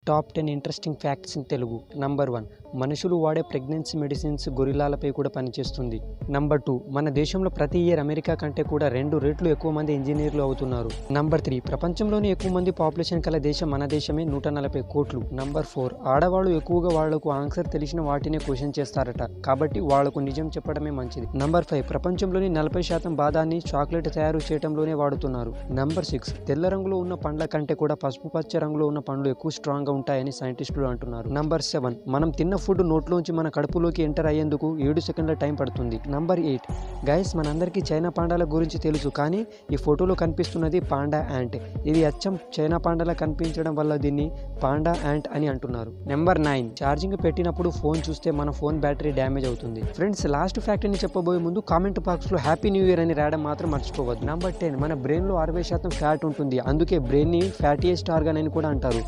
Top 10 interesting facts in Telugu. Number 1, మనుషులు వాడే pregnancy medicines గొరిల్లాలపై కూడా పనిచేస్తుంది. నంబర్ 2, మన దేశంలో ప్రతి ఇయర్ అమెరికా కంటే కూడా 2 రెట్లు ఎక్కువ మంది ఇంజనీర్లు అవుతున్నారు. నంబర్ 3, ప్రపంచంలోనే ఎక్కువ మంది పాపులేషన్ కల దేశం మన దేశమే, 140 కోట్లు. నంబర్ 4, ఆడవాళ్ళు ఎక్కువగా వాళ్లకు ఆన్సర్ తెలిసిన వాటినే క్వశ్చన్ చేస్తారట, కాబట్టి వాళ్లకు నిజం చెప్పడమే మంచిది. నంబర్ 5, ప్రపంచంలోని 40% బాదాన్ని చాక్లెట్ తయారు చేయడంలోనే వాడుతున్నారు. నంబర్ 6, తెల్ల రంగులో ఉన్న పండ్ల కంటే కూడా పసుపు పచ్చ రంగులో ఉన్న పండ్లు ఎక్కువ స్ట్రాంగ్ గా ఉంటాయని సైంటిస్టులు అంటున్నారు. నంబర్ 7, మనం తిన్న ఫుడ్ నోట్లోంచి మన కడుపులోకి ఎంటర్ అయ్యేందుకు 7 సెకండ్ల టైం పడుతుంది. నంబర్ 8, గైస్ మనందరికీ చైనా పాండాల గురించి తెలుసు, కానీ ఈ ఫోటోలో కనిపిస్తున్నది పాండా యాంట్. ఇది అచ్చం చైనా పాండాలా కనిపించడం వల్ల దీన్ని పాండా యాంట్ అని అంటున్నారు. నెంబర్ 9, ఛార్జింగ్ పెట్టినప్పుడు ఫోన్ చూస్తే మన ఫోన్ బ్యాటరీ డ్యామేజ్ అవుతుంది. ఫ్రెండ్స్, లాస్ట్ ఫ్యాక్ట్ ని చెప్పబోయే ముందు కామెంట్ బాక్స్ లో హ్యాపీ న్యూ ఇయర్ అని రాయడం మాత్రం మర్చిపోవద్దు. నంబర్ 10, మన బ్రెయిన్ లో 60% ఫ్యాట్ ఉంటుంది, అందుకే బ్రెయిన్ ని ఫ్యాటీయెస్ట్ ఆర్గాన్ అని కూడా అంటారు.